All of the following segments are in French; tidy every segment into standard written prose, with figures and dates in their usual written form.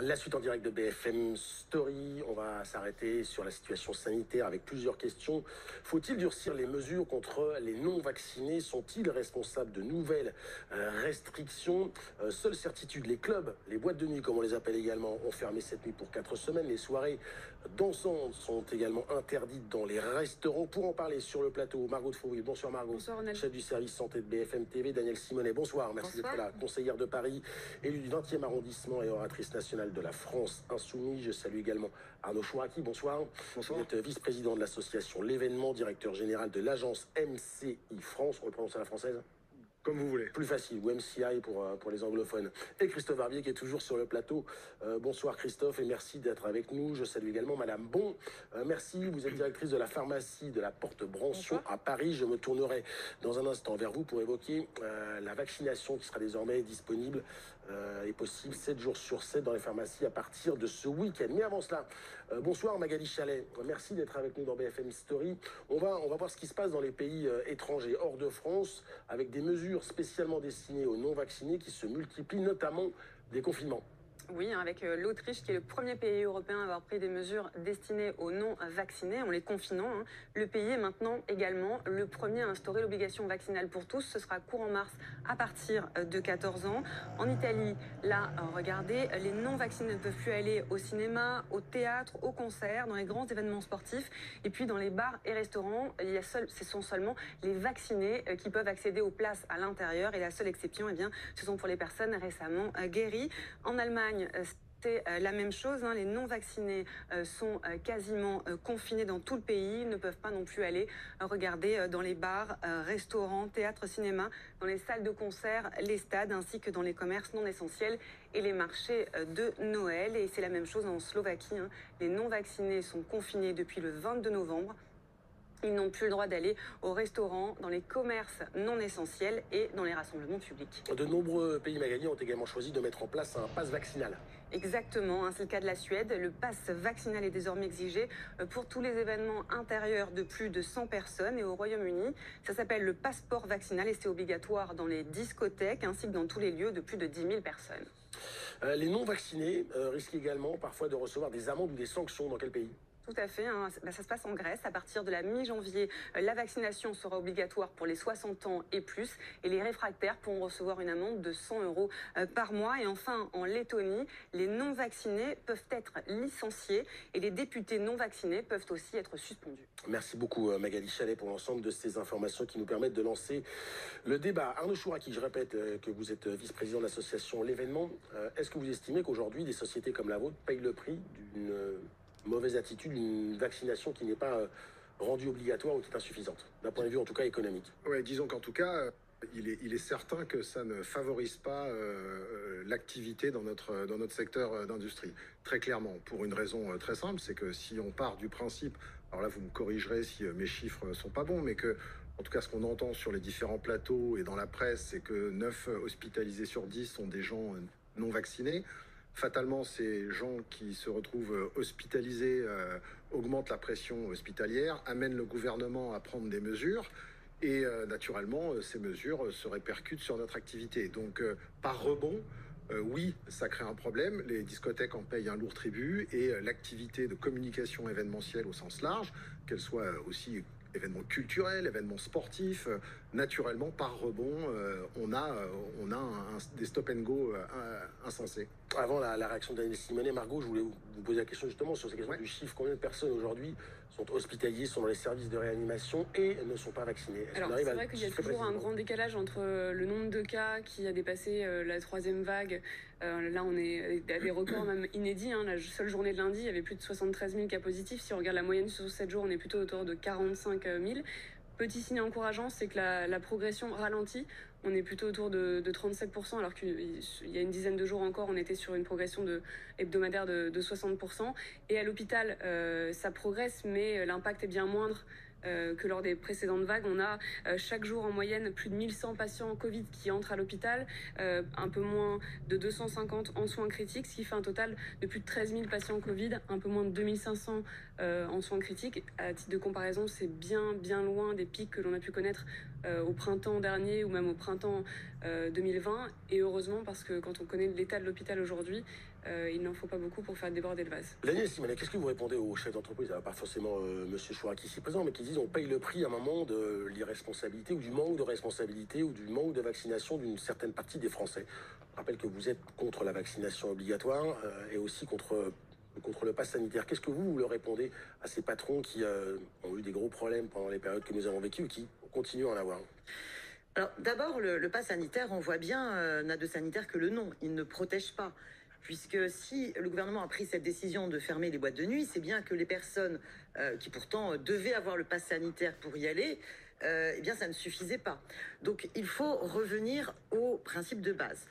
La suite en direct de BFM Story, on va s'arrêter sur la situation sanitaire avec plusieurs questions. Faut-il durcir les mesures contre les non-vaccinés? Sont-ils responsables de nouvelles restrictions? Seule certitude, les clubs, les boîtes de nuit comme on les appelle également, ont fermé cette nuit pour 4 semaines. Les soirées dansantes sont également interdites dans les restaurants. Pour en parler sur le plateau, Margot de Faury. Bonsoir Margot. Bonsoir Ronald. Chef du service santé de BFM TV, Daniel Simonet. Bonsoir, merci d'être là. Conseillère de Paris, élue du 20e arrondissement et oratrice nationale de la France Insoumise. Je salue également Arnaud Chouraki. Bonsoir. Bonsoir. Vous êtes vice-président de l'association L'Événement, directeur général de l'agence MCI France. On le prononce à la française? Comme vous voulez. Plus facile, ou MCI pour les anglophones. Et Christophe Barbier qui est toujours sur le plateau. Bonsoir Christophe et merci d'être avec nous. Je salue également Madame Bon. Merci, vous êtes directrice de la pharmacie de la Porte Branson à Paris. Je me tournerai dans un instant vers vous pour évoquer la vaccination qui sera désormais disponible et possible 7 jours sur 7 dans les pharmacies à partir de ce week-end. Mais avant cela, bonsoir Magali Chalet. Merci d'être avec nous dans BFM Story. On va voir ce qui se passe dans les pays étrangers, hors de France, avec des mesures spécialement destinées aux non-vaccinés qui se multiplient, notamment des confinements. Oui, avec l'Autriche qui est le premier pays européen à avoir pris des mesures destinées aux non-vaccinés en les confinant. Le pays est maintenant également le premier à instaurer l'obligation vaccinale pour tous. Ce sera courant mars à partir de 14 ans. En Italie, là, regardez, les non-vaccinés ne peuvent plus aller au cinéma, au théâtre, au concert, dans les grands événements sportifs. Et puis dans les bars et restaurants, ce sont seulement les vaccinés qui peuvent accéder aux places à l'intérieur. Et la seule exception, eh bien, ce sont pour les personnes récemment guéries. En Allemagne, c'est la même chose, les non-vaccinés sont quasiment confinés dans tout le pays, ne peuvent pas non plus aller regarder dans les bars, restaurants, théâtres, cinéma, dans les salles de concert, les stades, ainsi que dans les commerces non essentiels et les marchés de Noël. Et c'est la même chose en Slovaquie, les non-vaccinés sont confinés depuis le 22 novembre. Ils n'ont plus le droit d'aller au restaurant, dans les commerces non essentiels et dans les rassemblements publics. De nombreux pays, Magali, ont également choisi de mettre en place un pass vaccinal. Exactement, c'est le cas de la Suède. Le pass vaccinal est désormais exigé pour tous les événements intérieurs de plus de 100 personnes. Et au Royaume-Uni, ça s'appelle le passeport vaccinal et c'est obligatoire dans les discothèques ainsi que dans tous les lieux de plus de 10 000 personnes. Les non-vaccinés risquent également parfois de recevoir des amendes ou des sanctions. Dans quel pays ? Tout à fait, ça se passe en Grèce. À partir de la mi-janvier, la vaccination sera obligatoire pour les 60 ans et plus. Et les réfractaires pourront recevoir une amende de 100 € par mois. Et enfin, en Lettonie, les non-vaccinés peuvent être licenciés et les députés non-vaccinés peuvent aussi être suspendus. Merci beaucoup Magali Chalet pour l'ensemble de ces informations qui nous permettent de lancer le débat. Arnaud Chouraki, je répète que vous êtes vice-président de l'association L'Événement. Est-ce que vous estimez qu'aujourd'hui, des sociétés comme la vôtre payent le prix d'une mauvaise attitude, une vaccination qui n'est pas rendue obligatoire ou qui est insuffisante, d'un point de vue en tout cas économique? Oui, disons qu'en tout cas, il est certain que ça ne favorise pas l'activité dans notre secteur d'industrie. Très clairement, pour une raison très simple, c'est que si on part du principe, alors là vous me corrigerez si mes chiffres ne sont pas bons, mais que en tout cas ce qu'on entend sur les différents plateaux et dans la presse, c'est que 9 hospitalisés sur 10 sont des gens non vaccinés. Fatalement, ces gens qui se retrouvent hospitalisés augmentent la pression hospitalière, amènent le gouvernement à prendre des mesures et naturellement, ces mesures se répercutent sur notre activité. Donc, par rebond, oui, ça crée un problème. Les discothèques en payent un lourd tribut et l'activité de communication événementielle au sens large, qu'elle soit aussi événements culturels, événements sportifs, naturellement, par rebond, on a des stop and go insensés. Avant la réaction de Daniel Simonet, Margot, je voulais vous poser la question justement sur ces questions du chiffre. Combien de personnes aujourd'hui sont hospitalisées, sont dans les services de réanimation et ne sont pas vaccinées? Alors, c'est vrai qu'il y a toujours un grand décalage entre le nombre de cas qui a dépassé la 3e vague. Là, on est à des records même inédits. La seule journée de lundi, il y avait plus de 73 000 cas positifs. Si on regarde la moyenne sur 7 jours, on est plutôt autour de 45 000. Petit signe encourageant, c'est que la progression ralentit. On est plutôt autour de 37%, alors qu'il y a une dizaine de jours encore, on était sur une progression hebdomadaire de 60%. Et à l'hôpital, ça progresse, mais l'impact est bien moindre que lors des précédentes vagues. On a chaque jour en moyenne plus de 1100 patients Covid qui entrent à l'hôpital, un peu moins de 250 en soins critiques, ce qui fait un total de plus de 13 000 patients Covid, un peu moins de 2500 en soins critiques. À titre de comparaison, c'est bien loin des pics que l'on a pu connaître au printemps dernier ou même au printemps 2020. Et heureusement, parce que quand on connaît l'état de l'hôpital aujourd'hui, il n'en faut pas beaucoup pour faire déborder le vase. Daniel Simonet, qu'est-ce que vous répondez aux chefs d'entreprise, pas forcément Monsieur Chourak ici présent, mais qui disent on paye le prix à un moment de l'irresponsabilité ou du manque de responsabilité ou du manque de vaccination d'une certaine partie des Français. Je rappelle que vous êtes contre la vaccination obligatoire et aussi contre le pass sanitaire. Qu'est-ce que vous leur répondez à ces patrons qui ont eu des gros problèmes pendant les périodes que nous avons vécues et qui continuent à en avoir? Alors d'abord, le pass sanitaire, on voit bien, n'a de sanitaire que le nom. Il ne protège pas. Puisque si le gouvernement a pris cette décision de fermer les boîtes de nuit, c'est bien que les personnes qui pourtant devaient avoir le pass sanitaire pour y aller, eh bien ça ne suffisait pas. Donc il faut revenir au principe de base.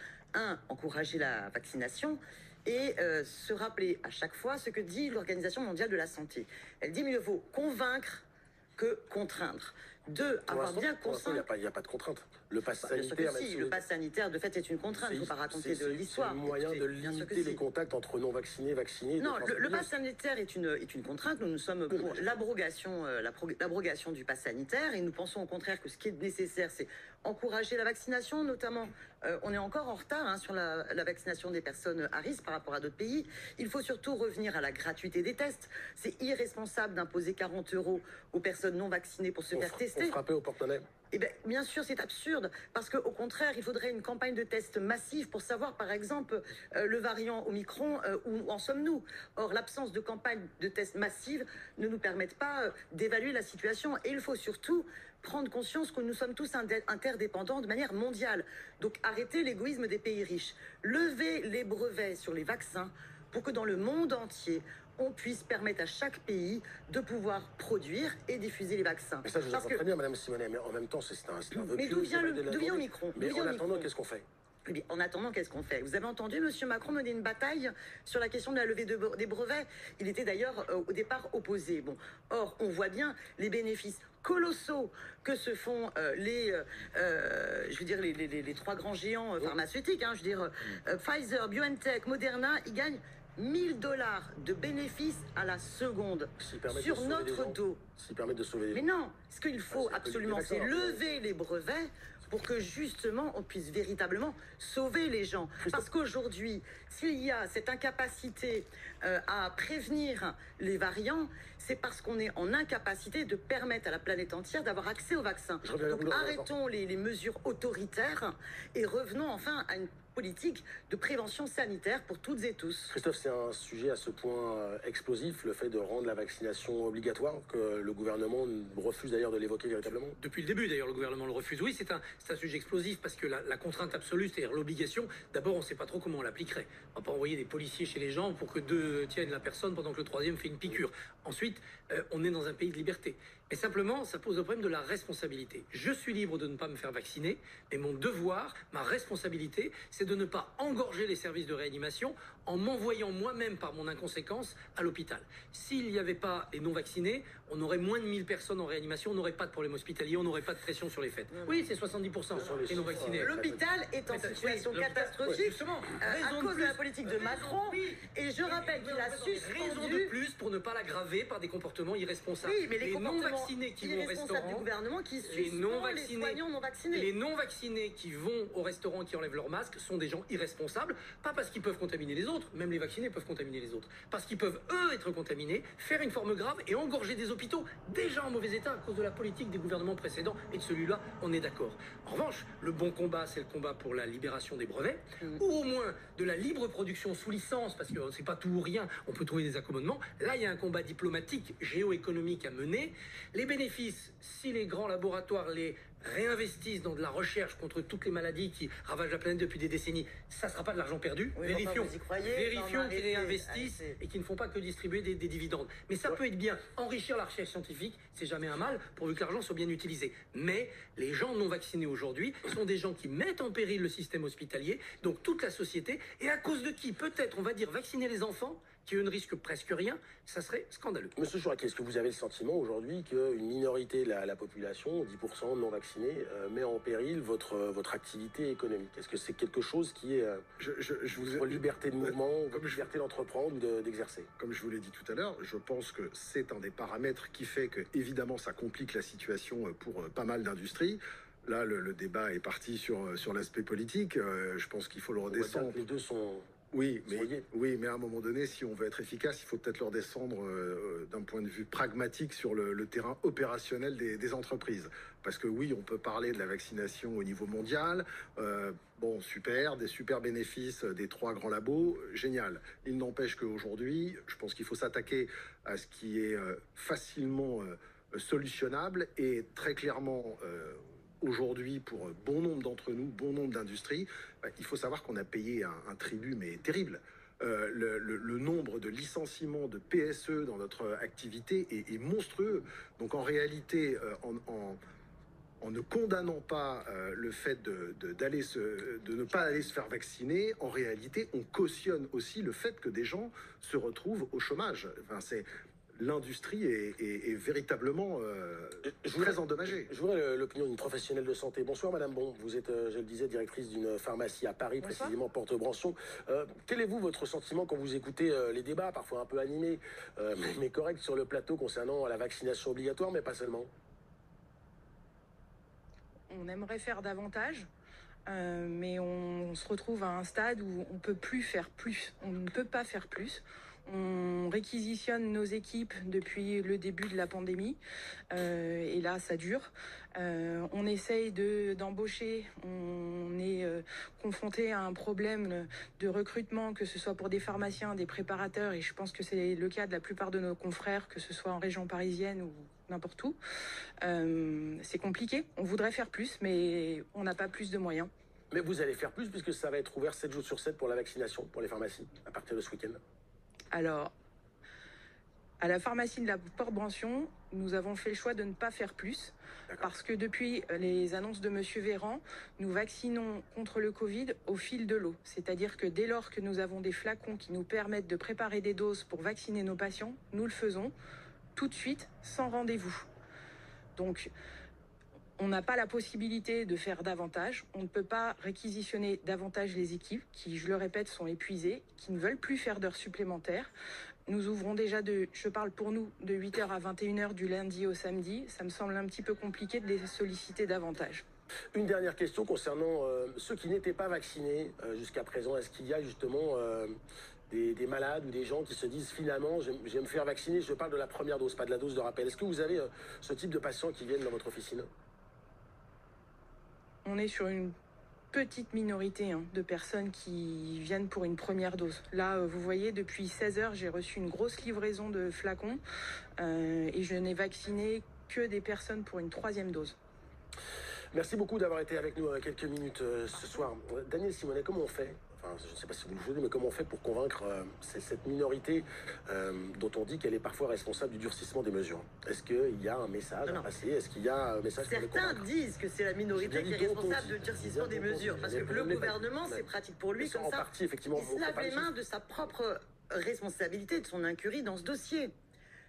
Encourager la vaccination et se rappeler à chaque fois ce que dit l'Organisation mondiale de la santé. Elle dit mieux vaut convaincre que contraindre. Avoir bien conscience. Il n'y a pas de contrainte. Le pass sanitaire, le pass sanitaire, de fait, est une contrainte. Il ne faut pas raconter de l'histoire. C'est un moyen de limiter les contacts entre non vaccinés et vaccinés. Non, le pass sanitaire est une contrainte. Nous sommes pour l'abrogation du pass sanitaire et nous pensons au contraire que ce qui est nécessaire, c'est encourager la vaccination, notamment. On est encore en retard sur la vaccination des personnes à risque par rapport à d'autres pays. Il faut surtout revenir à la gratuité des tests. C'est irresponsable d'imposer 40 € aux personnes non vaccinées pour se faire tester. On frappait au porte-monnaie. Eh bien sûr, c'est absurde, parce qu'au contraire, il faudrait une campagne de tests massive pour savoir, par exemple, le variant Omicron, où en sommes-nous. Or, l'absence de campagne de tests massive ne nous permet pas d'évaluer la situation. Et il faut surtout prendre conscience que nous sommes tous interdépendants de manière mondiale. Donc, arrêtez l'égoïsme des pays riches. Levez les brevets sur les vaccins pour que dans le monde entier, on puisse permettre à chaque pays de pouvoir produire et diffuser les vaccins. Mais ça, je vous entends très bien, Madame Simonet, mais en même temps, c'est un vœu mais d'où vient Omicron? Mais en attendant, qu'est-ce qu'on fait? En attendant, qu'est-ce qu'on fait? Vous avez entendu M. Macron mener une bataille sur la question de la levée des brevets. Il était d'ailleurs au départ opposé. Or, on voit bien les bénéfices colossaux que se font les trois grands géants pharmaceutiques. Pfizer, BioNTech, Moderna, ils gagnent $1000 de bénéfices à la seconde sur notre dos. S'ils permettent de sauver les gens. Mais non, ce qu'il faut absolument, c'est lever les brevets pour que justement on puisse véritablement sauver les gens. Parce qu'aujourd'hui, s'il y a cette incapacité à prévenir les variants, c'est parce qu'on est en incapacité de permettre à la planète entière d'avoir accès aux vaccins. Donc arrêtons les mesures autoritaires et revenons enfin à une politique de prévention sanitaire pour toutes et tous. Christophe, c'est un sujet à ce point explosif, le fait de rendre la vaccination obligatoire, que le gouvernement refuse d'ailleurs de l'évoquer véritablement. Depuis le début, d'ailleurs, le gouvernement le refuse. Oui, c'est un sujet explosif parce que la contrainte absolue, c'est-à-dire l'obligation, d'abord, on ne sait pas trop comment on l'appliquerait. On ne va pas envoyer des policiers chez les gens pour que 2 tiennent la personne pendant que le 3e fait une piqûre. Ensuite, on est dans un pays de liberté. Mais simplement, ça pose le problème de la responsabilité. Je suis libre de ne pas me faire vacciner, mais mon devoir, ma responsabilité, c'est de ne pas engorger les services de réanimation en m'envoyant moi-même par mon inconséquence à l'hôpital. S'il n'y avait pas les non-vaccinés, on aurait moins de 1000 personnes en réanimation, on n'aurait pas de problème hospitalier, on n'aurait pas de pression sur les fêtes. Oui, c'est 70% les non-vaccinés. L'hôpital est en situation catastrophique à cause de la politique de Macron. Et je rappelle qu'il a suspendu... Raison de plus pour ne pas l'aggraver par des comportements irresponsables. Oui, mais les non-vaccinés qui vont au restaurant... du gouvernement qui suspend les soignants non-vaccinés. Les non-vaccinés qui vont au restaurant et qui enlèvent leur masque sont des gens irresponsables, pas parce qu'ils peuvent contaminer les autres, même les vaccinés peuvent contaminer les autres, parce qu'ils peuvent, eux, être contaminés, faire une forme grave et engorger des hôpitaux déjà en mauvais état à cause de la politique des gouvernements précédents, et de celui-là, on est d'accord. En revanche, le bon combat, c'est le combat pour la libération des brevets, ou au moins de la libre production sous licence, parce que c'est pas tout ou rien, on peut trouver des accommodements. Là, il y a un combat diplomatique, géoéconomique à mener. Les bénéfices, si les grands laboratoires les réinvestissent dans de la recherche contre toutes les maladies qui ravagent la planète depuis des décennies, ça ne sera pas de l'argent perdu. Oui, vérifions qu'ils réinvestissent et qu'ils ne font pas que distribuer des dividendes. Mais ça peut être bien. Enrichir la recherche scientifique, c'est jamais un mal, pourvu que l'argent soit bien utilisé. Mais les gens non vaccinés aujourd'hui sont des gens qui mettent en péril le système hospitalier, donc toute la société, et à cause de qui, peut-être, on va dire, vacciner les enfants, qui eux ne risquent presque rien, ça serait scandaleux. Monsieur Chouraqui, est-ce que vous avez le sentiment aujourd'hui qu'une minorité de la population, 10% non vaccinés, met en péril votre activité économique? Est-ce que c'est quelque chose qui est votre liberté de mouvement, votre liberté d'entreprendre ou d'exercer? Comme je vous l'ai dit tout à l'heure, je pense que c'est un des paramètres qui fait que, évidemment, ça complique la situation pour pas mal d'industries. Là, le débat est parti sur l'aspect politique. Je pense qu'il faut le redescendre. Les deux sont... Oui, mais à un moment donné, si on veut être efficace, il faut peut-être le redescendre d'un point de vue pragmatique sur le terrain opérationnel des entreprises. Parce que oui, on peut parler de la vaccination au niveau mondial. Bon, super, des super bénéfices des 3 grands labos, génial. Il n'empêche qu'aujourd'hui, je pense qu'il faut s'attaquer à ce qui est facilement solutionnable et très clairement... Aujourd'hui, pour bon nombre d'entre nous, bon nombre d'industries, il faut savoir qu'on a payé un tribut, mais terrible. Le nombre de licenciements de PSE dans notre activité est monstrueux. Donc en réalité, en ne condamnant pas le fait de ne pas aller se faire vacciner, en réalité, on cautionne aussi le fait que des gens se retrouvent au chômage. Enfin, l'industrie est véritablement très endommagée. Je voudrais l'opinion d'une professionnelle de santé. Bonsoir Madame Bon, vous êtes, je le disais, directrice d'une pharmacie à Paris, bonsoir. Précisément Porte-Branson. Quel est votre sentiment quand vous écoutez les débats, parfois un peu animés, mais corrects sur le plateau concernant la vaccination obligatoire, mais pas seulement? On aimerait faire davantage. Mais on se retrouve à un stade où on peut plus faire plus. On ne peut pas faire plus. On réquisitionne nos équipes depuis le début de la pandémie et là ça dure. On essaye d'embaucher, on est confronté à un problème de recrutement, que ce soit pour des pharmaciens, des préparateurs, et je pense que c'est le cas de la plupart de nos confrères, que ce soit en région parisienne ou n'importe où. C'est compliqué, on voudrait faire plus, mais on n'a pas plus de moyens. Mais vous allez faire plus puisque ça va être ouvert 7 jours sur 7 pour la vaccination, pour les pharmacies, à partir de ce week-end. Alors, à la pharmacie de la Porte-Branson, nous avons fait le choix de ne pas faire plus. Parce que depuis les annonces de M. Véran, nous vaccinons contre le Covid au fil de l'eau. C'est-à-dire que dès lors que nous avons des flacons qui nous permettent de préparer des doses pour vacciner nos patients, nous le faisons tout de suite, sans rendez-vous. Donc, on n'a pas la possibilité de faire davantage. On ne peut pas réquisitionner davantage les équipes qui, je le répète, sont épuisées, qui ne veulent plus faire d'heures supplémentaires. Nous ouvrons déjà, je parle pour nous, de 8h à 21h du lundi au samedi. Ça me semble un petit peu compliqué de les solliciter davantage. Une dernière question concernant ceux qui n'étaient pas vaccinés jusqu'à présent. Est-ce qu'il y a justement des malades ou des gens qui se disent finalement je vais me faire vacciner? Je parle de la première dose, pas de la dose de rappel. Est-ce que vous avez ce type de patients qui viennent dans votre officine? On est sur une petite minorité de personnes qui viennent pour une première dose. Là, vous voyez, depuis 16h, j'ai reçu une grosse livraison de flacons et je n'ai vacciné que des personnes pour une 3e dose. Merci beaucoup d'avoir été avec nous quelques minutes ce soir. Daniel Simonet, comment on fait? Je ne sais pas si vous le jouez, mais comment on fait pour convaincre cette minorité dont on dit qu'elle est parfois responsable du durcissement des mesures? Est-ce qu'il y a un message à passer? Est-ce qu'il y a un message pour les convaincre? Certains disent que c'est la minorité qui est responsable du durcissement des mesures, parce que le gouvernement, c'est pratique pour lui, comme ça, partie, effectivement, il se lave les mains de sa propre responsabilité, de son incurie dans ce dossier.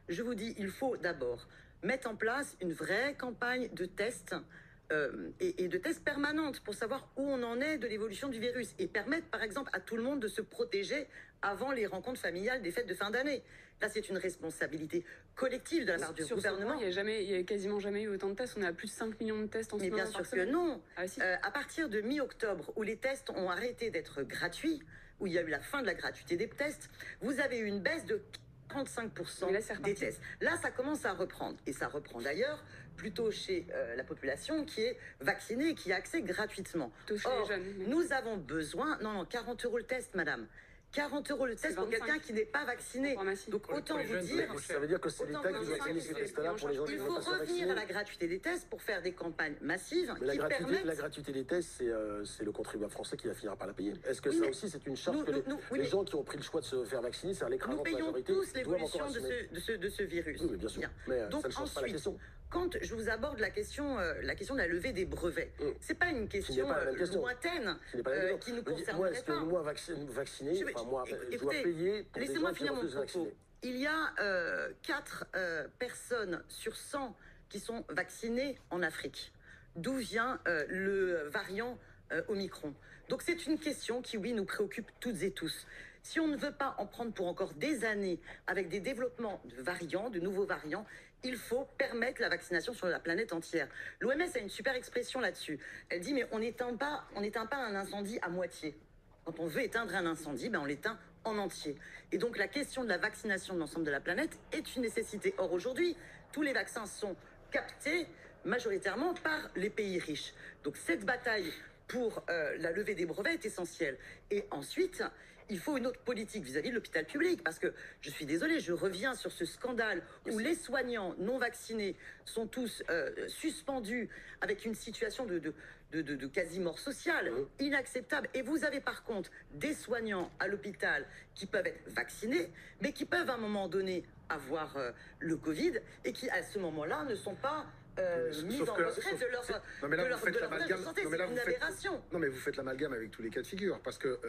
Je vous dis, il faut d'abord mettre en place une vraie campagne de tests et de tests permanentes pour savoir où on en est de l'évolution du virus et permettre par exemple à tout le monde de se protéger avant les rencontres familiales des fêtes de fin d'année. Là, c'est une responsabilité collective de la part du gouvernement. Il n'y a quasiment jamais eu autant de tests. On est à plus de 5 millions de tests en ce moment. Mais bien sûr que non. Ah, si. À partir de mi-octobre, où les tests ont arrêté d'être gratuits, où il y a eu la fin de la gratuité des tests, vous avez eu une baisse de 45% des tests. Là, ça commence à reprendre. Et ça reprend d'ailleurs plutôt chez la population qui est vaccinée, qui a accès gratuitement. Or, nous avons besoin... Non, 40 € le test, madame. 40 € le test pour quelqu'un qui n'est pas vacciné. Donc autant vous dire... Ça veut dire que c'est l'État qui doit payer ces tests-là pour les gens qui ne sont pas vaccinés. Il faut revenir à la gratuité des tests pour faire des campagnes massives qui permettent... La gratuité des tests, c'est le contribuable français qui va finir par la payer. Est-ce que ça aussi, c'est une charge que les gens qui ont pris le choix de se faire vacciner, c'est à l'écrasante majorité, nous payons tous l'évolution de ce virus. Oui, mais bien sûr. Mais ça ne change pas la question. quand je vous aborde la question de la levée des brevets, c'est pas une question lointaine qui nous concerne moi, est-ce que moi vacciné, je dois payer pour des gens qui refusent de vacciner? Il y a 4 personnes sur 100 qui sont vaccinées en Afrique. D'où vient le variant Omicron? Donc c'est une question qui, oui, nous préoccupe toutes et tous. Si on ne veut pas en prendre pour encore des années avec des développements de variants, de nouveaux variants, il faut permettre la vaccination sur la planète entière. L'OMS a une super expression là-dessus. Elle dit, mais on n'éteint pas un incendie à moitié. Quand on veut éteindre un incendie, on l'éteint en entier. Et donc la question de la vaccination de l'ensemble de la planète est une nécessité. Or aujourd'hui, tous les vaccins sont captés majoritairement par les pays riches. Donc cette bataille pour la levée des brevets est essentielle. Et ensuite, il faut une autre politique vis-à-vis de l'hôpital public, parce que, je suis désolée, je reviens sur ce scandale où les soignants non vaccinés sont tous suspendus avec une situation de quasi-mort sociale, inacceptable. Et vous avez par contre des soignants à l'hôpital qui peuvent être vaccinés, mais qui peuvent à un moment donné avoir le Covid, et qui à ce moment-là ne sont pas mis en retrait de leur santé. C'est une aberration. Non, mais vous faites l'amalgame avec tous les cas de figure, parce que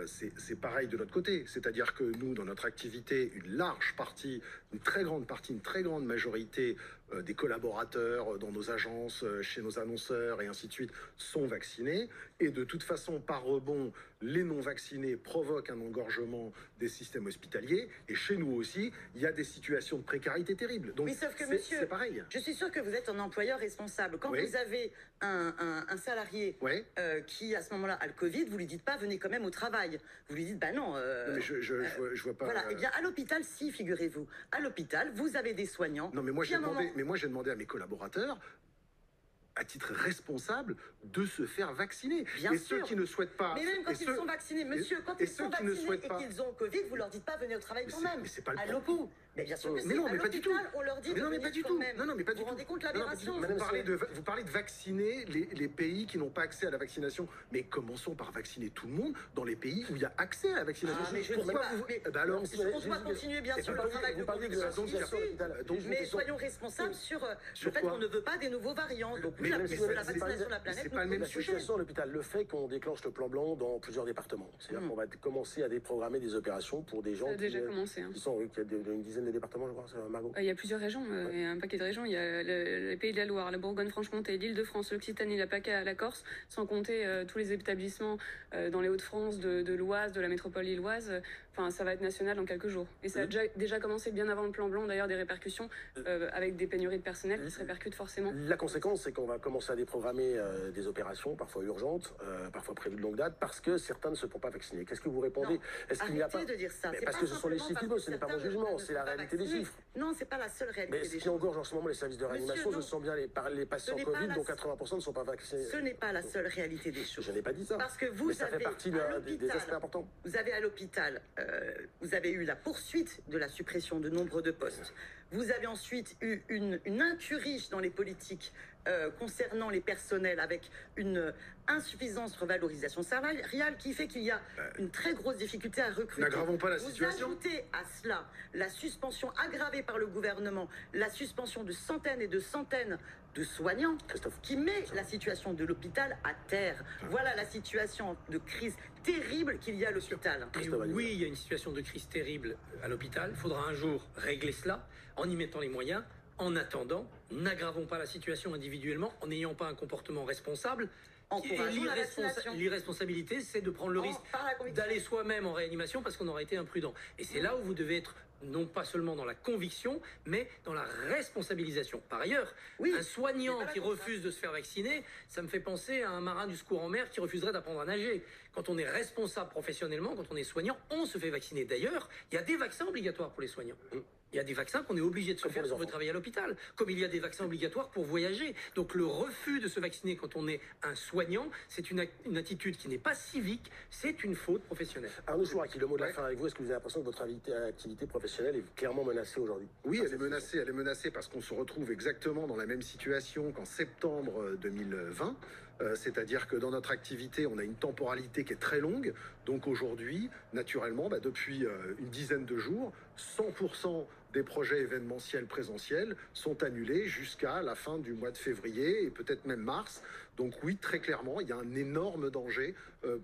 c'est pareil de notre côté. C'est-à-dire que nous, dans notre activité, une large partie, une très grande majorité des collaborateurs dans nos agences, chez nos annonceurs et ainsi de suite, sont vaccinés. Et de toute façon, par rebond, les non-vaccinés provoquent un engorgement des systèmes hospitaliers. Et chez nous aussi, il y a des situations de précarité terribles. Donc, oui, sauf que monsieur, c'est pareil. Je suis sûr que vous êtes un employeur responsable. Quand vous avez un salarié qui, à ce moment-là, a le Covid, vous lui dites pas, venez quand même au travail. Vous lui dites, bah non. Mais je vois pas. Voilà. Eh bien, à l'hôpital, si, figurez-vous. À l'hôpital, vous avez des soignants. Non, mais moi, j'ai demandé à mes collaborateurs, à titre responsable, de se faire vacciner. Bien et sûr. Ceux qui ne souhaitent pas... Mais même quand ils sont vaccinés, monsieur, quand ils sont vaccinés et qu'ils ont le Covid, vous leur dites pas, venez au travail quand même. Mais c'est pas le à l'hôpital. Mais bien sûr que c'est. Non, mais pas du tout. On leur dit, non, mais pas du tout. Non, mais pas du tout. Vous vous rendez compte de l'aberration? Vous parlez de vacciner les pays qui n'ont pas accès à la vaccination. Mais commençons par vacciner tout le monde dans les pays où il y a accès à la vaccination. Mais je ne dis pas. Alors, on doit continuer, bien sûr, le travail de conviction. Mais soyons responsables sur le fait qu'on ne veut pas des nouveaux variants. Donc, la vaccination de la planète. C'est pas le même sujet à l'hôpital. Le fait qu'on déclenche le plan blanc dans plusieurs départements. C'est-à-dire qu'on va commencer à déprogrammer des opérations pour des gens qui sont il y a une dizaine de départements, je crois. Margot. Il y a plusieurs régions, il y a un paquet de régions. Il y a les Pays de la Loire, la Bourgogne-Franche-Comté, l'Île-de-France, l'Occitanie, la PACA, la Corse, sans compter tous les établissements dans les Hauts-de-France, de l'Oise, de la métropole lilloise. Enfin, ça va être national dans quelques jours. Et ça a déjà commencé bien avant le plan blanc, d'ailleurs, des répercussions avec des pénuries de personnel qui se répercutent forcément. La conséquence, c'est qu'on va commencer à déprogrammer des opérations, parfois urgentes, parfois prévues de longue date, parce que certains ne se font pas vacciner. Qu'est-ce que vous répondez? Est-ce qu'il n'y a pas... de dire ça. Parce que ce sont les chiffres, ce n'est pas mon jugement, c'est la réalité des chiffres. Non, c'est pas la seule réalité des chiffres. Mais ce qui engorge en ce moment les services de réanimation, ce sont bien les patients Covid, dont 80% ne sont pas vaccinés. Ce n'est pas la seule réalité des choses. Je n'ai pas dit ça. Parce que vous ça fait partie des aspects importants. Vous avez à l'hôpital, vous avez eu la poursuite de la suppression de nombre de postes. Vous avez ensuite eu une incurie dans les politiques concernant les personnels avec une insuffisance revalorisation salariale qui fait qu'il y a une très grosse difficulté à recruter. N'aggravons pas la situation. Vous ajoutez à cela la suspension aggravée par le gouvernement, la suspension de centaines et de centaines de soignants qui met la situation de l'hôpital à terre. Voilà la situation de crise terrible qu'il y a à l'hôpital. Oui, il y a une situation de crise terrible à l'hôpital. Il faudra un jour régler cela en y mettant les moyens. En attendant, n'aggravons pas la situation individuellement en n'ayant pas un comportement responsable. L'irresponsabilité, c'est de prendre le risque d'aller soi-même en réanimation parce qu'on aurait été imprudent. Et c'est là où vous devez être non pas seulement dans la conviction, mais dans la responsabilisation. Par ailleurs, un soignant qui refuse de se faire vacciner, ça me fait penser à un marin du secours en mer qui refuserait d'apprendre à nager. Quand on est responsable professionnellement, quand on est soignant, on se fait vacciner. D'ailleurs, il y a des vaccins obligatoires pour les soignants. Il y a des vaccins qu'on est obligé de se faire si on veut travailler à l'hôpital, comme il y a des vaccins obligatoires pour voyager. Donc le refus de se vacciner quand on est un soignant, c'est une attitude qui n'est pas civique, c'est une faute professionnelle. Arnaud Chouraqui, le mot de la fin avec vous. Est-ce que vous avez l'impression que votre activité professionnelle est clairement menacée aujourd'hui? Oui, elle est menacée parce qu'on se retrouve exactement dans la même situation qu'en septembre 2020. C'est-à-dire que dans notre activité, on a une temporalité qui est très longue. Donc aujourd'hui, naturellement, depuis une dizaine de jours, 100% des projets événementiels présentiels sont annulés jusqu'à la fin du mois de février et peut-être même mars. Donc oui, très clairement, il y a un énorme danger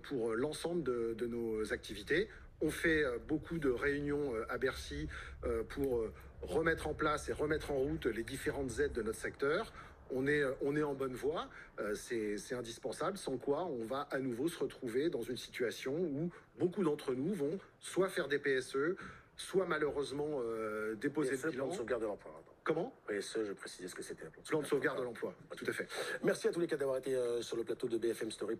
pour l'ensemble de nos activités. On fait beaucoup de réunions à Bercy pour remettre en place et remettre en route les différentes aides de notre secteur. On est en bonne voie, c'est indispensable, sans quoi on va à nouveau se retrouver dans une situation où beaucoup d'entre nous vont soit faire des PSE, soit malheureusement déposer PSE, le bilan. plan de sauvegarde de l'emploi. Comment? PSE, je précisais ce que c'était. Plan de sauvegarde de l'emploi, tout à fait. Merci à tous les quatre d'avoir été sur le plateau de BFM Story.